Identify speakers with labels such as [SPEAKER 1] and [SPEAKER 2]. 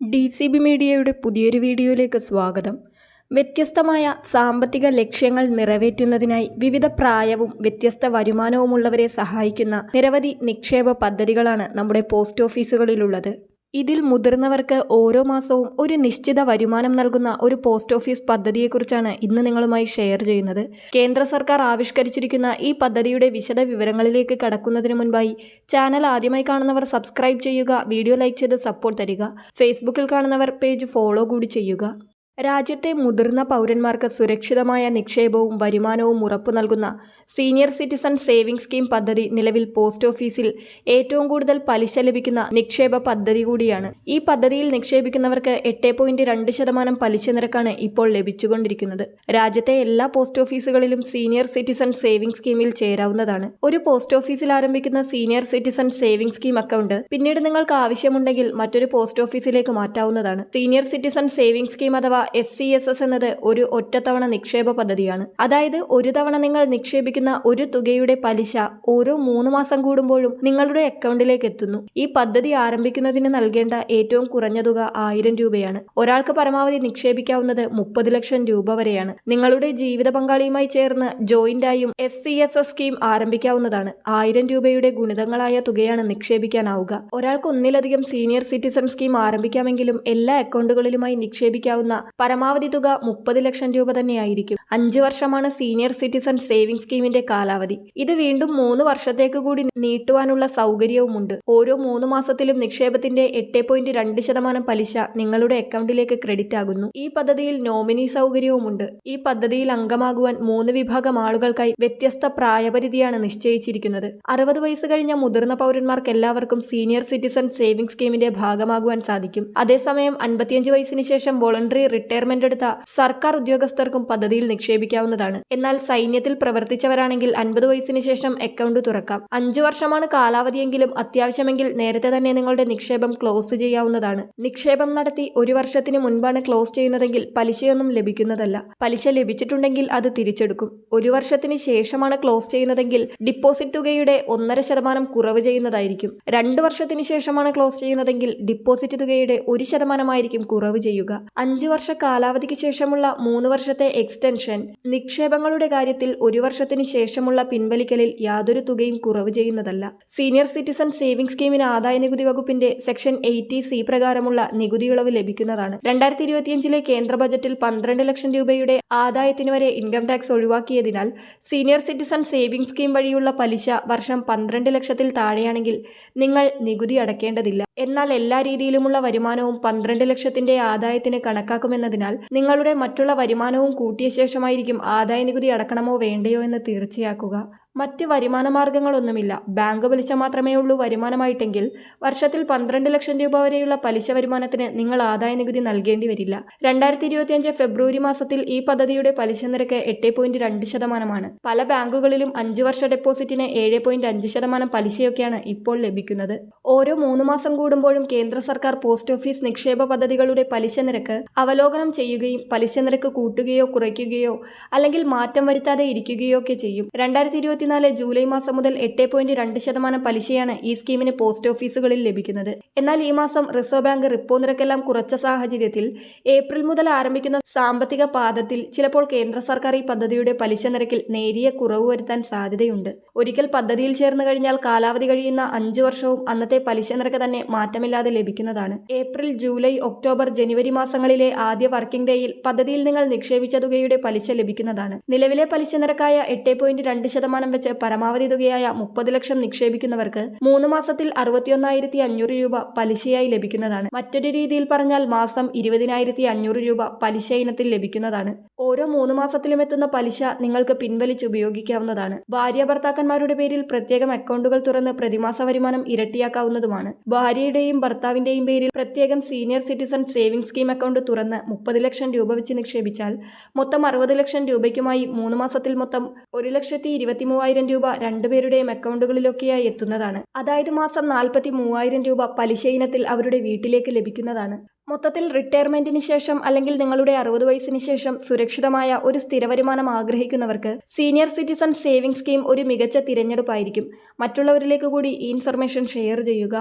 [SPEAKER 1] DCB മീഡിയയുടെ പുതിയൊരു വീഡിയോയിലേക്ക് സ്വാഗതം. വ്യത്യസ്തമായ സാമ്പത്തിക ലക്ഷ്യങ്ങൾ നിറവേറ്റുന്നതിനായി വിവിധ പ്രായവും വ്യത്യസ്ത വരുമാനവുമുള്ളവരെ സഹായിക്കുന്ന നിരവധി നിക്ഷേപ പദ്ധതികളാണ് നമ്മുടെ പോസ്റ്റ് ഓഫീസുകളിലുള്ളത്. ഇതിൽ മുതിർന്നവർക്ക് ഓരോ മാസവും ഒരു നിശ്ചിത വരുമാനം നൽകുന്ന ഒരു പോസ്റ്റ് ഓഫീസ് പദ്ധതിയെക്കുറിച്ചാണ് ഇന്ന് നിങ്ങളുമായി ഷെയർ ചെയ്യുന്നത്. കേന്ദ്ര സർക്കാർ ആവിഷ്കരിച്ചിരിക്കുന്ന ഈ പദ്ധതിയുടെ വിശദ വിവരങ്ങളിലേക്ക് കടക്കുന്നതിന് മുൻപായി ചാനൽ ആദ്യമായി കാണുന്നവർ സബ്സ്ക്രൈബ് ചെയ്യുക, വീഡിയോ ലൈക്ക് ചെയ്ത് സപ്പോർട്ട് തരിക. ഫേസ്ബുക്കിൽ കാണുന്നവർ പേജ് ഫോളോ കൂടി ചെയ്യുക. രാജ്യത്തെ മുതിർന്ന പൗരന്മാർക്ക് സുരക്ഷിതമായ നിക്ഷേപവും വരുമാനവും ഉറപ്പു നൽകുന്ന സീനിയർ സിറ്റിസൺ സേവിംഗ് സ്കീം പദ്ധതി നിലവിൽ പോസ്റ്റ് ഓഫീസിൽ ഏറ്റവും കൂടുതൽ പലിശ ലഭിക്കുന്ന നിക്ഷേപ പദ്ധതി കൂടിയാണ്. ഈ പദ്ധതിയിൽ നിക്ഷേപിക്കുന്നവർക്ക് 8.2% പലിശ നിരക്കാണ് ഇപ്പോൾ ലഭിച്ചുകൊണ്ടിരിക്കുന്നത്. രാജ്യത്തെ എല്ലാ പോസ്റ്റ് ഓഫീസുകളിലും സീനിയർ സിറ്റിസൺ സേവിംഗ് സ്കീമിൽ ചേരാവുന്നതാണ്. ഒരു പോസ്റ്റ് ഓഫീസിൽ ആരംഭിക്കുന്ന senior citizen saving scheme account പിന്നീട് നിങ്ങൾക്ക് ആവശ്യമുണ്ടെങ്കിൽ മറ്റൊരു പോസ്റ്റ് ഓഫീസിലേക്ക് മാറ്റാവുന്നതാണ്. സീനിയർ സിറ്റിസൺ സേവിംഗ് സ്കീം അഥവാ SCSS എന്നത് ഒരു ഒറ്റത്തവണ നിക്ഷേപ പദ്ധതിയാണ്. അതായത് ഒരു തവണ നിങ്ങൾ നിക്ഷേപിക്കുന്ന ഒരു തുകയുടെ പലിശ ഓരോ 3 മാസം കൂടുമ്പോഴും നിങ്ങളുടെ അക്കൗണ്ടിലേക്ക് എത്തുന്നു. ഈ പദ്ധതി ആരംഭിക്കുന്നതിന് നൽകേണ്ട ഏറ്റവും കുറഞ്ഞ തുക 1000 രൂപയാണ്. ഒരാൾക്ക് പരമാവധി നിക്ഷേപിക്കാവുന്നത് 30 ലക്ഷം രൂപ വരെയാണ്. നിങ്ങളുടെ ജീവിത പങ്കാളിയുമായി ചേർന്ന് ജോയിന്റായും SCSS സ്കീം ആരംഭിക്കാവുന്നതാണ്. 1000 രൂപയുടെ ഗുണിതങ്ങളായ തുകയാണ് നിക്ഷേപിക്കാനാവുക. ഒരാൾക്ക് ഒന്നിലധികം സീനിയർ സിറ്റിസൺ സ്കീം ആരംഭിക്കാമെങ്കിലും എല്ലാ അക്കൗണ്ടുകളിലുമായി നിക്ഷേപിക്കാവുന്ന പരമാവധി തുക 30 ലക്ഷം രൂപ തന്നെയായിരിക്കും. 5 വർഷമാണ് സീനിയർ സിറ്റിസൺ സേവിംഗ് സ്കീമിന്റെ കാലാവധി. ഇത് വീണ്ടും 3 വർഷത്തേക്ക് കൂടി നീട്ടുവാനുള്ള സൗകര്യവുമുണ്ട്. ഓരോ 3 മാസത്തിലും നിക്ഷേപത്തിന്റെ 8.2% പലിശ നിങ്ങളുടെ അക്കൗണ്ടിലേക്ക് ക്രെഡിറ്റ് ആകുന്നു. ഈ പദ്ധതിയിൽ നോമിനി സൗകര്യവുമുണ്ട്. ഈ പദ്ധതിയിൽ അംഗമാകുവാൻ 3 വിഭാഗം ആളുകൾക്കായി വ്യത്യസ്ത പ്രായപരിധിയാണ് നിശ്ചയിച്ചിരിക്കുന്നത്. 60 വയസ്സ് കഴിഞ്ഞ മുതിർന്ന പൗരന്മാർക്ക് എല്ലാവർക്കും സീനിയർ സിറ്റിസൺ സേവിംഗ് സ്കീമിന്റെ ഭാഗമാകുവാൻ സാധിക്കും. അതേസമയം 55 വയസ്സിന് ശേഷം വോളണ്ടറി റിട്ടയർമെന്റ് എടുത്ത സർക്കാർ ഉദ്യോഗസ്ഥർക്കും പദ്ധതിയിൽ നിക്ഷേപിക്കാവുന്നതാണ്. എന്നാൽ സൈന്യത്തിൽ പ്രവർത്തിച്ചവരാണെങ്കിൽ 50 വയസ്സിന് ശേഷം അക്കൗണ്ട് തുറക്കാം. 5 വർഷമാണ് കാലാവധിയെങ്കിലും അത്യാവശ്യമെങ്കിൽ നേരത്തെ തന്നെ നിങ്ങളുടെ നിക്ഷേപം ക്ലോസ് ചെയ്യാവുന്നതാണ്. നിക്ഷേപം നടത്തി 1 വർഷത്തിന് മുൻപാണ് ക്ലോസ് ചെയ്യുന്നതെങ്കിൽ പലിശയൊന്നും ലഭിക്കുന്നതല്ല. പലിശ ലഭിച്ചിട്ടുണ്ടെങ്കിൽ അത് തിരിച്ചെടുക്കും. 1 വർഷത്തിന് ശേഷമാണ് ക്ലോസ് ചെയ്യുന്നതെങ്കിൽ ഡിപ്പോസിറ്റ് തുകയുടെ 1.5% കുറവ് ചെയ്യുന്നതായിരിക്കും. 2 വർഷത്തിന് ശേഷമാണ് ക്ലോസ് ചെയ്യുന്നതെങ്കിൽ ഡിപ്പോസിറ്റ് തുകയുടെ 1% കുറവ് ചെയ്യുക. 5 വർഷ കാലാവധിക്ക് ശേഷമുള്ള 3 വർഷത്തെ എക്സ്റ്റൻഷൻ നിക്ഷേപങ്ങളുടെ കാര്യത്തിൽ 1 വർഷത്തിന് ശേഷമുള്ള പിൻവലിക്കലിൽ യാതൊരു തുകയും കുറവ് ചെയ്യുന്നതല്ല. സീനിയർ സിറ്റിസൺ സേവിംഗ് സ്കീമിന് ആദായ നികുതി വകുപ്പിന്റെ സെക്ഷൻ 80C പ്രകാരമുള്ള നികുതി ഇളവ് ലഭിക്കുന്നതാണ്. 2025 കേന്ദ്ര ബജറ്റിൽ 12 ലക്ഷം രൂപയുടെ ആദായത്തിന് വരെ ഇൻകം ടാക്സ് ഒഴിവാക്കിയതിനാൽ സീനിയർ സിറ്റിസൺ സേവിംഗ് സ്കീം വഴിയുള്ള പലിശ വർഷം 12 ലക്ഷത്തിൽ താഴെയാണെങ്കിൽ നിങ്ങൾ നികുതി അടയ്ക്കേണ്ടതില്ല. എന്നാൽ എല്ലാ രീതിയിലുമുള്ള വരുമാനവും 12 ലക്ഷത്തിന്റെ ആദായത്തിന് കണക്കാക്കുമെന്നതിനാൽ നിങ്ങളുടെ മറ്റുള്ള വരുമാനവും കൂട്ടിയ ശേഷമായിരിക്കും ആദായ നികുതി അടക്കണമോ വേണ്ടയോ എന്ന് തീർച്ചയാക്കുക. മറ്റ് വരുമാന മാർഗങ്ങളൊന്നുമില്ല. ബാങ്ക് പലിശ മാത്രമേ ഉള്ളൂ വരുമാനമായിട്ടെങ്കിൽ വർഷത്തിൽ 12 ലക്ഷം രൂപ വരെയുള്ള പലിശ വരുമാനത്തിന് നിങ്ങൾ ആദായ നികുതി നൽകേണ്ടി വരില്ല. 2025 ഫെബ്രുവരി മാസത്തിൽ ഈ പദ്ധതിയുടെ പലിശ നിരക്ക് 8.2%. പല ബാങ്കുകളിലും 5 വർഷ ഡെപ്പോസിറ്റിന് 7.5% പലിശയൊക്കെയാണ് ഇപ്പോൾ ലഭിക്കുന്നത്. ഓരോ 3 മാസം കൂടുമ്പോഴും കേന്ദ്ര സർക്കാർ പോസ്റ്റ് ഓഫീസ് നിക്ഷേപ പദ്ധതികളുടെ പലിശ നിരക്ക് അവലോകനം ചെയ്യുകയും പലിശ നിരക്ക് കൂട്ടുകയോ കുറയ്ക്കുകയോ അല്ലെങ്കിൽ മാറ്റം വരുത്താതെ ഇരിക്കുകയോ ഒക്കെ ചെയ്യും. 2024 ജൂലൈ മാസം മുതൽ 8.2% പലിശയാണ് ഈ സ്കീമിന് പോസ്റ്റ് ഓഫീസുകളിൽ ലഭിക്കുന്നത്. എന്നാൽ ഈ മാസം റിസർവ് ബാങ്ക് റിപ്പോ നിരക്കെല്ലാം കുറച്ച സാഹചര്യത്തിൽ ഏപ്രിൽ മുതൽ ആരംഭിക്കുന്ന സാമ്പത്തിക പാദത്തിൽ ചിലപ്പോൾ കേന്ദ്ര സർക്കാർ ഈ പദ്ധതിയുടെ പലിശ നിരക്കിൽ നേരിയ കുറവ് വരുത്താൻ സാധ്യതയുണ്ട്. ഒരിക്കൽ പദ്ധതിയിൽ ചേർന്ന് കഴിഞ്ഞാൽ കാലാവധി കഴിയുന്ന 5 വർഷവും അന്നത്തെ പലിശ നിരക്ക് തന്നെ മാറ്റമില്ലാതെ ലഭിക്കുന്നതാണ്. ഏപ്രിൽ, ജൂലൈ, ഒക്ടോബർ, ജനുവരി മാസങ്ങളിലെ ആദ്യ വർക്കിംഗ് ഡേയിൽ പദ്ധതിയിൽ നിങ്ങൾ നിക്ഷേപിച്ച തുകയുടെ പലിശ ലഭിക്കുന്നതാണ്. നിലവിലെ പലിശ നിരക്കായ 8.2% വെച്ച് പരമാവധി തുകയായ 30 ലക്ഷം നിക്ഷേപിക്കുന്നവർക്ക് 3 മാസത്തിൽ 61,500 രൂപ പലിശയായി ലഭിക്കുന്നതാണ്. മറ്റൊരു രീതിയിൽ പറഞ്ഞാൽ മാസം 20,500 രൂപ പലിശ ഇനത്തിൽ ലഭിക്കുന്നതാണ്. ഓരോ 3 മാസത്തിലും എത്തുന്ന പലിശ നിങ്ങൾക്ക് പിൻവലിച്ച് ഉപയോഗിക്കാവുന്നതാണ്. ഭാര്യ ഭർത്താക്കന്മാരുടെ പേരിൽ പ്രത്യേകം അക്കൗണ്ടുകൾ തുറന്ന് പ്രതിമാസ വരുമാനം ഇരട്ടിയാക്കാവുന്നതുമാണ്. ഭാര്യയുടെയും ഭർത്താവിന്റെയും പേരിൽ പ്രത്യേകം senior citizen saving scheme account തുറന്ന് 30 ലക്ഷം രൂപ വെച്ച് നിക്ഷേപിച്ചാൽ മൊത്തം 60 ലക്ഷം രൂപയ്ക്കുമായി 3 മാസത്തിൽ മൊത്തം 1,23,000 രൂപ രണ്ടുപേരുടെയും അക്കൗണ്ടുകളിലൊക്കെയായി എത്തുന്നതാണ്. അതായത് മാസം 43,000 രൂപ പലിശ ഇനത്തിൽ അവരുടെ വീട്ടിലേക്ക് ലഭിക്കുന്നതാണ്. മൊത്തത്തിൽ റിട്ടയർമെന്റിന് ശേഷം അല്ലെങ്കിൽ നിങ്ങളുടെ 60 വയസ്സിന് ശേഷം സുരക്ഷിതമായ ഒരു സ്ഥിരവരുമാനം ആഗ്രഹിക്കുന്നവർക്ക് സീനിയർ സിറ്റിസൺ സേവിംഗ് സ്കീം ഒരു മികച്ച തിരഞ്ഞെടുപ്പായിരിക്കും. മറ്റുള്ളവരിലേക്ക് കൂടി ഈ ഇൻഫർമേഷൻ ഷെയർ ചെയ്യുക.